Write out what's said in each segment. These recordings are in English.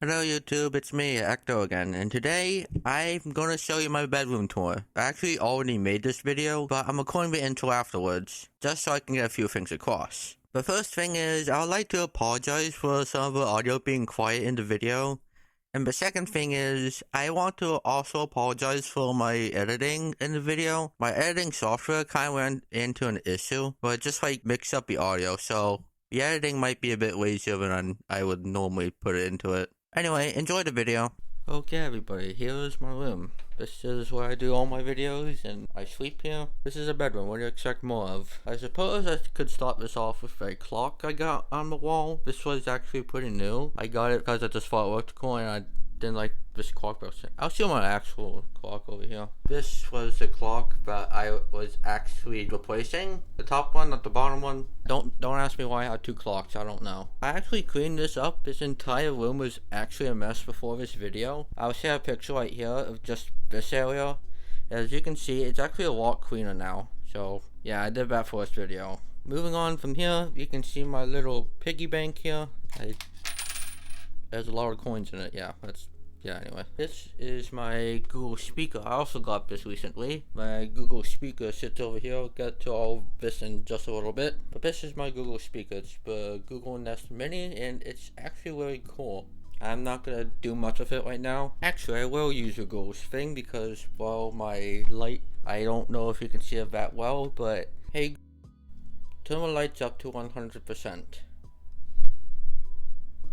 Hello YouTube, it's me, Ecto again, and today I'm gonna show you my bedroom tour. I actually already made this video, but I'm recording the intro afterwards, just so I can get a few things across. The first thing is, I would like to apologize for some of the audio being quiet in the video. And the second thing is, I want to also apologize for my editing in the video. My editing software kind of went into an issue, but it just mixed up the audio, so the editing might be a bit lazier than I would normally put it into it. Anyway, enjoy the video. Okay everybody, here's my room. This is where I do all my videos and I sleep here. This is a bedroom, what do you expect more of? I suppose I could start this off with a clock I got on the wall. This was actually pretty new. I got it because I just thought it looked cool and I didn't like this clock. I'll show my actual clock over here. This was the clock that I was actually replacing. The top one, not the bottom one. Don't ask me why I had two clocks, I don't know. I actually cleaned this up. This entire room was actually a mess before this video. I'll share a picture right here of just this area. As you can see, it's actually a lot cleaner now. So yeah, I did that for this video. Moving on from here, you can see my little piggy bank here. There's a lot of coins in it, anyway. This is my Google speaker. I also got this recently. My Google speaker sits over here. I'll get to all this in just a little bit. But this is my Google speaker. It's the Google Nest Mini, and it's actually really cool. I'm not gonna do much of it right now. Actually, I will use the Google thing because, well, my light, I don't know if you can see it that well, but hey, turn the lights up to 100%.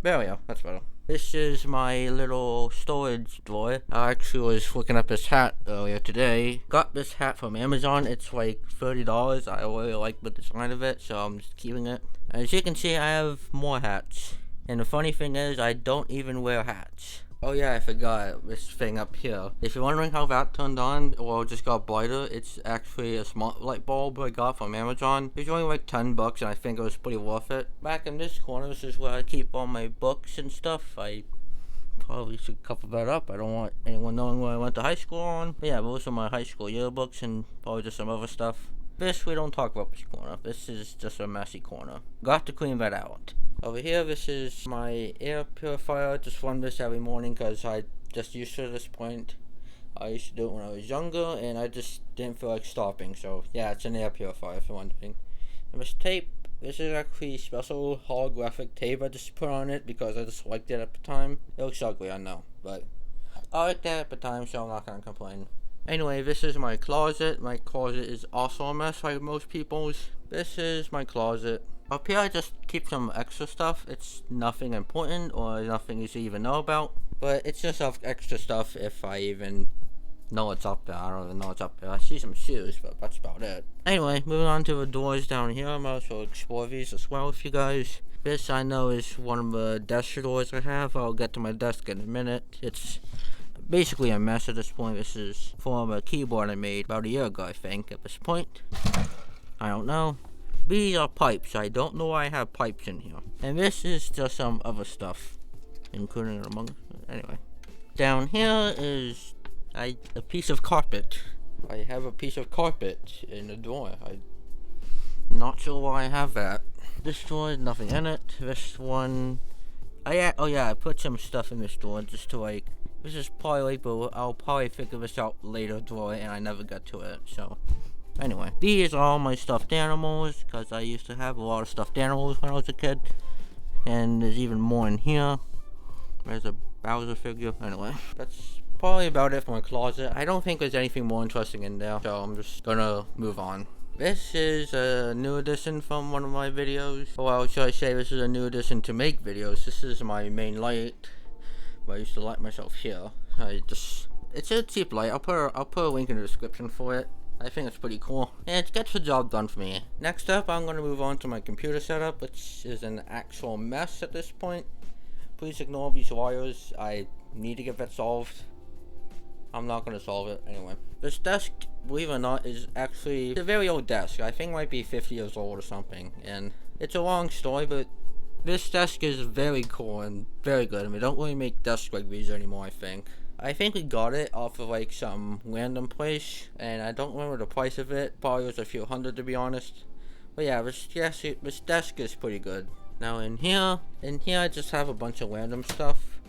There we go, that's better. This is my little storage drawer. I actually was looking up this hat earlier today. Got this hat from Amazon. It's like $30. I really like the design of it, so I'm just keeping it. As you can see, I have more hats. And the funny thing is, I don't even wear hats. Oh yeah, I forgot this thing up here. If you're wondering how that turned on or just got brighter, it's actually a smart light bulb I got from Amazon. It was only like 10 bucks and I think it was pretty worth it. Back in this corner, this is where I keep all my books and stuff. I probably should cover that up. I don't want anyone knowing where I went to high school on. But yeah, those are my high school yearbooks and probably just some other stuff. This, we don't talk about this corner. This is just a messy corner. Got to clean that out. Over here, this is my air purifier. I just run this every morning because I just used to at this point. I used to do it when I was younger and I just didn't feel like stopping. So yeah, it's an air purifier if you're wondering. And this tape, this is actually special holographic tape I just put on it because I just liked it at the time. It looks ugly, I know, but I liked that at the time, so I'm not gonna complain. Anyway, this is my closet. My closet is also a mess like most people's. This is my closet. Up here I just keep some extra stuff. It's nothing important or nothing you should even know about. But it's just extra stuff if I even know it's up there. I don't even know it's up there. I see some shoes, but that's about it. Anyway, moving on to the doors down here. I'm also explore these as well with you guys. This I know is one of the desk doors I have. I'll get to my desk in a minute. It's basically a mess at this point. This is from a keyboard I made about a year ago, I think, at this point. I don't know. These are pipes. I don't know why I have pipes in here. And this is just some other stuff, including among. Anyway, down here is a piece of carpet. I have a piece of carpet in the door. I'm not sure why I have that. This door, nothing in it. This one, I put some stuff in this door just to like. This is probably, but I'll probably figure this out later drawer, and I never got to it. So. Anyway, these are all my stuffed animals, because I used to have a lot of stuffed animals when I was a kid. And there's even more in here. There's a Bowser figure. Anyway, that's probably about it for my closet. I don't think there's anything more interesting in there, so I'm just gonna move on. This is a new addition from one of my videos. Well, should I say this is a new addition to make videos. This is my main light. I used to light myself here. It's a cheap light. I'll put a link in the description for it. I think it's pretty cool, and it gets the job done for me. Next up, I'm going to move on to my computer setup, which is an actual mess at this point. Please ignore these wires. I need to get that solved. I'm not going to solve it anyway. This desk, believe it or not, is actually a very old desk. I think it might be 50 years old or something, and it's a long story, but this desk is very cool and very good. I mean, they don't really make desks like these anymore, I think. I think we got it off of like some random place, and I don't remember the price of it. Probably was a few hundred to be honest. But yeah, this desk is pretty good. Now in here I just have a bunch of random stuff.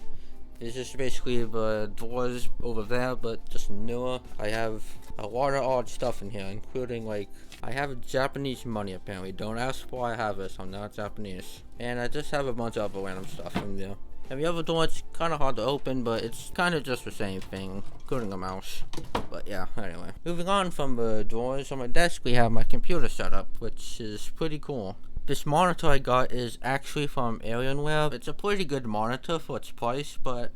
It's just basically the drawers over there, but just newer. I have a lot of odd stuff in here, including like, I have Japanese money apparently. Don't ask why I have this, I'm not Japanese. And I just have a bunch of other random stuff in there. And the other door, it's kind of hard to open, but it's kind of just the same thing, including a mouse. But yeah, anyway. Moving on from the drawers, on my desk we have my computer setup, which is pretty cool. This monitor I got is actually from Alienware. It's a pretty good monitor for its price, but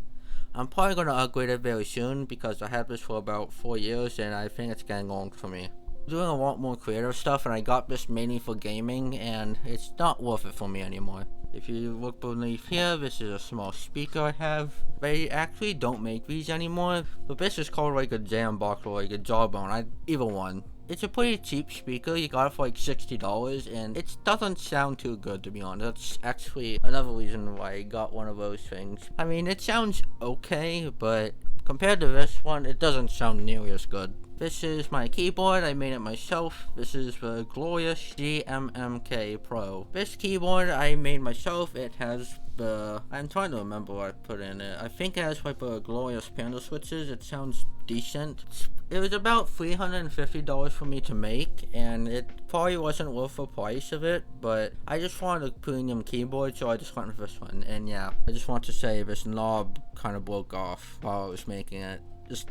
I'm probably going to upgrade it very soon because I had this for about 4 years and I think it's getting old for me. I'm doing a lot more creative stuff and I got this mainly for gaming and it's not worth it for me anymore. If you look beneath here, this is a small speaker I have. They actually don't make these anymore, but this is called like a jam box or like a jawbone, either one. It's a pretty cheap speaker, you got it for like $60 and it doesn't sound too good, to be honest. That's actually another reason why I got one of those things. I mean, it sounds okay, but compared to this one, it doesn't sound nearly as good. This is my keyboard, I made it myself. This is the Glorious GMMK Pro. This keyboard I made myself. It has I'm trying to remember what I put in it. I think it has like the Glorious panel switches. It sounds decent. It was about $350 for me to make, and it probably wasn't worth the price of it, but I just wanted a premium keyboard, so I just went with this one. And yeah, I just want to say this knob kind of broke off while I was making it.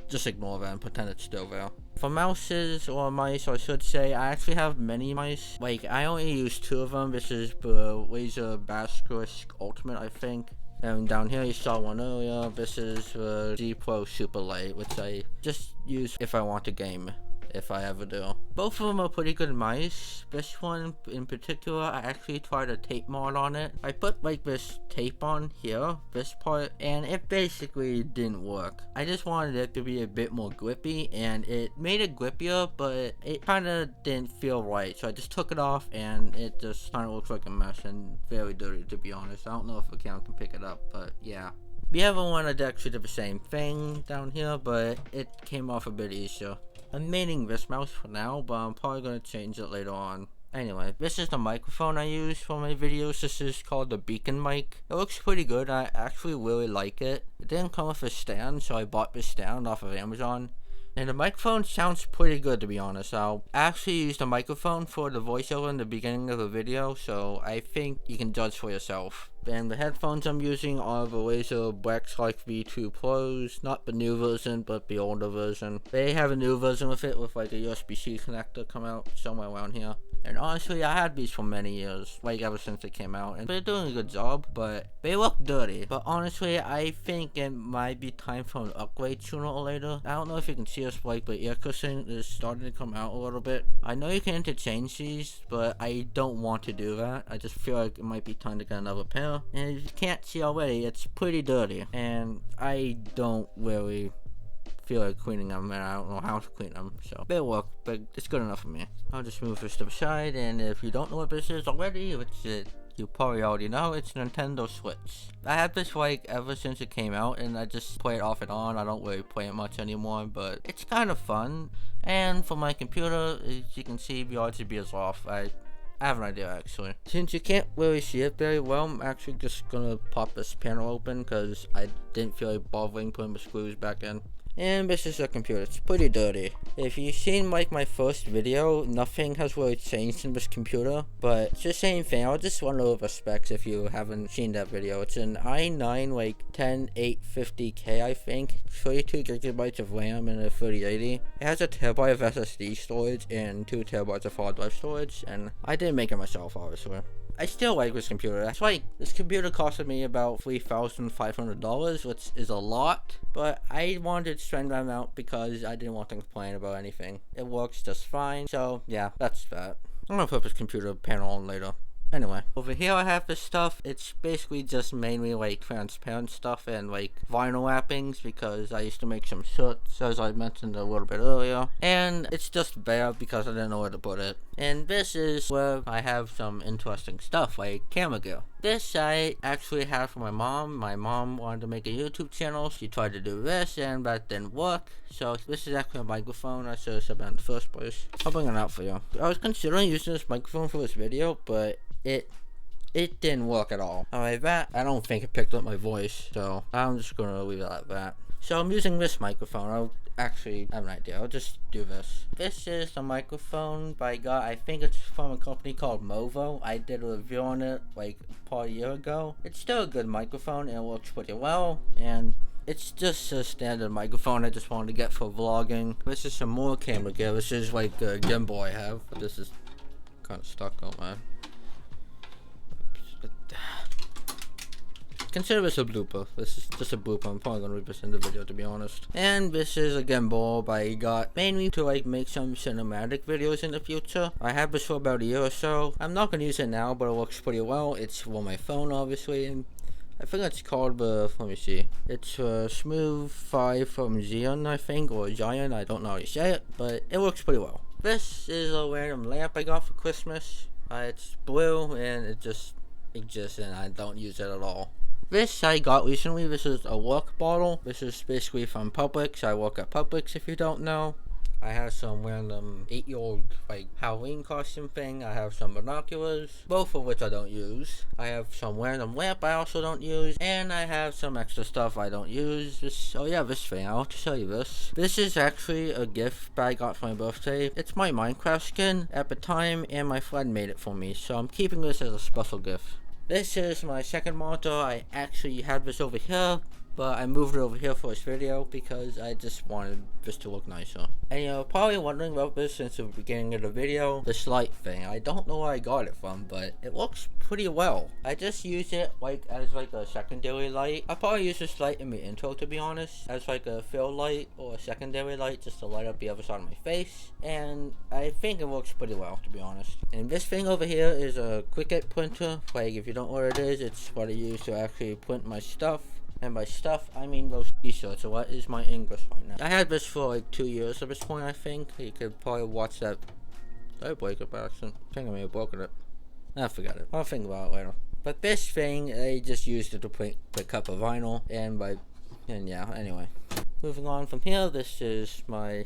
Just ignore that and pretend it's still there. For mouses, or mice I should say, I actually have many mice. Like, I only use 2 of them. This is the Razer Basilisk Ultimate, I think. And down here you saw one earlier. This is the G Pro Super Light, which I just use if I want to game, if I ever do. Both of them are pretty good mice. This one in particular, I actually tried a tape mod on it. I put like this tape on here, this part, and it basically didn't work. I just wanted it to be a bit more grippy, and it made it grippier, but it kind of didn't feel right. So I just took it off, and it just kind of looks like a mess and very dirty, to be honest. I don't know if the camera can pick it up, but yeah. The other one I actually did the same thing down here, but it came off a bit easier. I'm maintaining this mouse for now, but I'm probably going to change it later on. Anyway, this is the microphone I use for my videos. This is called the Beacon mic. It looks pretty good. I actually really like it. It didn't come with a stand, so I bought this stand off of Amazon. And the microphone sounds pretty good, to be honest. I'll actually use the microphone for the voiceover in the beginning of the video, so I think you can judge for yourself. And the headphones I'm using are the Razer Blackstrike V2 Pros, not the new version, but the older version. They have a new version with it, with like a USB-C connector come out somewhere around here. And honestly, I had these for many years, like ever since they came out, and they're doing a good job, but they look dirty. But honestly, I think it might be time for an upgrade sooner or later. I don't know if you can see this, like the ear cushion is starting to come out a little bit. I know you can interchange these, but I don't want to do that. I just feel like it might be time to get another pair. And if you can't see already, it's pretty dirty, and I don't really feel like cleaning them, and I don't know how to clean them, so they work, but it's good enough for me. I'll just move this to the side, and if you don't know what this is already, which you probably already know, it's Nintendo Switch. I had this like ever since it came out, and I just play it off and on. I don't really play it much anymore, but it's kind of fun. And for my computer, as you can see, the RGB is off. I have an idea, actually. Since you can't really see it very well, I'm actually just gonna pop this panel open because I didn't feel like bothering putting the screws back in. And this is the computer. It's pretty dirty. If you've seen like my first video, nothing has really changed in this computer, but it's the same thing. I'll just run over the specs if you haven't seen that video. It's an i9 like 10850K, I think, 32 gigabytes of RAM and a 3080. It has a terabyte of SSD storage and 2 terabytes of hard drive storage, and I didn't make it myself, obviously. I still like this computer. That's why this computer costed me about $3,500, which is a lot, but I wanted to spend that amount because I didn't want to complain about anything. It works just fine, so yeah, that's that. I'm gonna put this computer panel on later. Anyway, over here I have this stuff. It's basically just mainly like transparent stuff and like vinyl wrappings because I used to make some shirts, as I mentioned a little bit earlier. And it's just there because I didn't know where to put it. And this is where I have some interesting stuff like camera gear. This I actually had for my mom. My mom wanted to make a YouTube channel. She tried to do this and that didn't work. So this is actually a microphone. I should have said that in the first place. I'll bring it out for you. I was considering using this microphone for this video, but it it didn't work at all. Alright, that, I don't think it picked up my voice, so I'm just gonna leave it like that. So I'm using this microphone. I'll actually have an idea. I'll just do this. This is the microphone I got. I think it's from a company called Movo. I did a review on it like a year ago. It's still a good microphone and it works pretty well. And it's just a standard microphone I just wanted to get for vlogging. This is some more camera gear. This is like a gimbal I have. But this is kind of stuck on my... Consider this a blooper. This is just a blooper. I'm probably gonna leave this in the video, to be honest. And this is a gimbal I got mainly to like make some cinematic videos in the future. I had this for about a year or so. I'm not gonna use it now, but it works pretty well. It's for my phone, obviously. And I think it's called let me see. It's Smooth 5 from Xeon, I think, or Giant. I don't know how you say it, but it works pretty well. This is a random lamp I got for Christmas. It's blue and it just exists and I don't use it at all. This I got recently. This is a work bottle. This is basically from Publix. I work at Publix if you don't know. I have some random 8-year-old like Halloween costume thing. I have some binoculars, both of which I don't use. I have some random lamp I also don't use, and I have some extra stuff I don't use. This thing. I'll have to show you this. This is actually a gift I got for my birthday. It's my Minecraft skin at the time, and my friend made it for me, so I'm keeping this as a special gift. This is my second monitor. I actually had this over here, but I moved it over here for this video because I just wanted this to look nicer. And you're probably wondering about this since the beginning of the video, this light thing. I don't know where I got it from, but it works pretty well. I just use it like as like a secondary light. I probably use this light in the intro, to be honest, as like a fill light or a secondary light just to light up the other side of my face. And I think it works pretty well, to be honest. And this thing over here is a Cricut printer. Like if you don't know what it is, it's what I use to actually print my stuff. And by stuff, I mean those t-shirts. So what is my English right now? I had this for like 2 years at this point, I think. You could probably watch that. Did I break it by accident? I think I may have broken it. I forgot it. I'll think about it later. But this thing, I just used it to print a cup of vinyl. And yeah, anyway. Moving on from here, this is my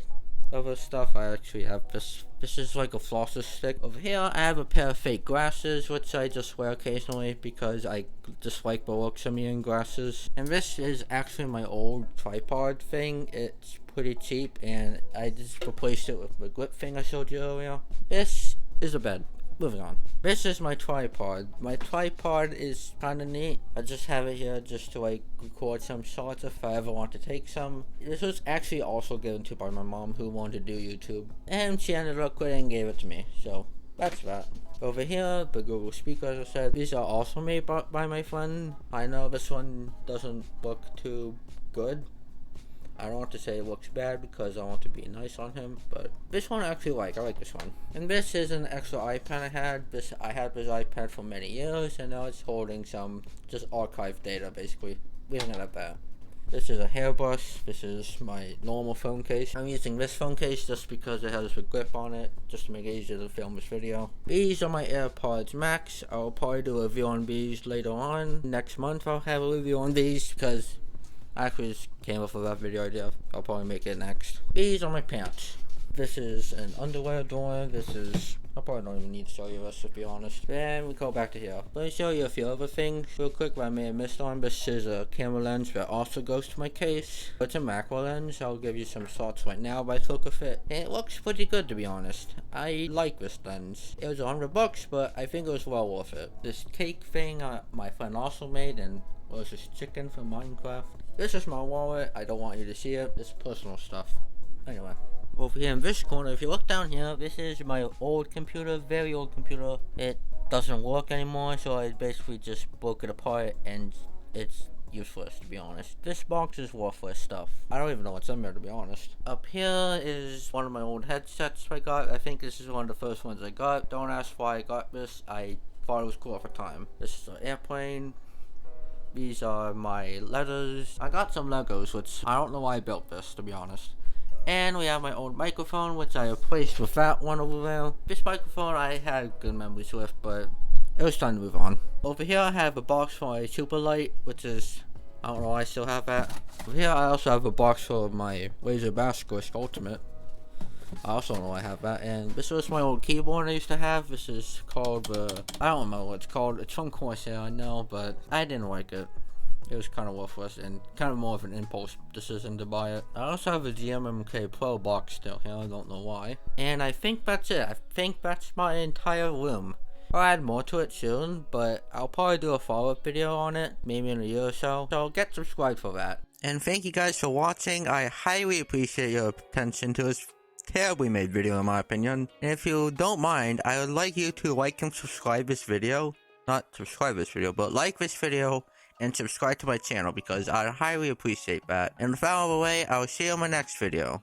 other stuff. I actually have this. This is like a flosser stick. Over here, I have a pair of fake glasses, which I just wear occasionally because I just like the looks of me in glasses. And this is actually my old tripod thing. It's pretty cheap, and I just replaced it with the grip thing I showed you earlier. This is a bed. Moving on. This is my tripod. My tripod is kind of neat. I just have it here just to like record some shots if I ever want to take some. This was actually also given to by my mom who wanted to do YouTube. And she ended up quitting and gave it to me. So that's that. Over here, the Google speaker, as I said, these are also made by my friend. I know this one doesn't look too good. I don't want to say it looks bad because I want to be nice on him, but this one I actually like. I like this one. And this is an extra iPad I had. I had this iPad for many years, and now it's holding some just archive data, basically. Leaving it at that. This is a hairbrush. This is my normal phone case. I'm using this phone case just because it has a grip on it, just to make it easier to film this video. These are my AirPods Max. I'll probably do a review on these later on. Next month I'll have a review on these because I actually just came up with that video idea. I'll probably make it next. These are my pants. This is an underwear drawer. I probably don't even need to show you this, to be honest. Then we go back to here. Let me show you a few other things real quick that I may have missed on. This is a camera lens that also goes to my case. It's a macro lens. I'll give you some shots right now by look of it. And it looks pretty good, to be honest. I like this lens. It was $100, but I think it was well worth it. This cake thing my friend also made, and was this chicken from Minecraft. This is my wallet. I don't want you to see it. It's personal stuff. Anyway. Over here in this corner, if you look down here, this is my old computer, very old computer. It doesn't work anymore, so I basically just broke it apart and it's useless, to be honest. This box is worthless stuff. I don't even know what's in there, to be honest. Up here is one of my old headsets I got. I think this is one of the first ones I got. Don't ask why I got this. I thought it was cool at the time. This is an airplane. These are my letters. I got some Legos, which I don't know why I built this, to be honest. And we have my old microphone, which I replaced with that one over there. This microphone I had good memories with, but it was time to move on. Over here I have a box for my super light, which is, I don't know why I still have that. Over here I also have a box for my Laser Basilisk Ultimate. I also know I have that. And this was my old keyboard I used to have. This is called, I don't remember what it's called. It's from Corsair, I know, but I didn't like it. It was kind of worthless and kind of more of an impulse decision to buy it. I also have a GMMK Pro box still here, I don't know why. And I think that's it. I think that's my entire room. I'll add more to it soon, but I'll probably do a follow-up video on it, maybe in a year or so. So get subscribed for that. And thank you guys for watching. I highly appreciate your attention to this terribly made video in my opinion. And if you don't mind, I would like you to like and subscribe this video. Not subscribe this video, but like this video and subscribe to my channel because I highly appreciate that. And with that out of the way, I will see you in my next video.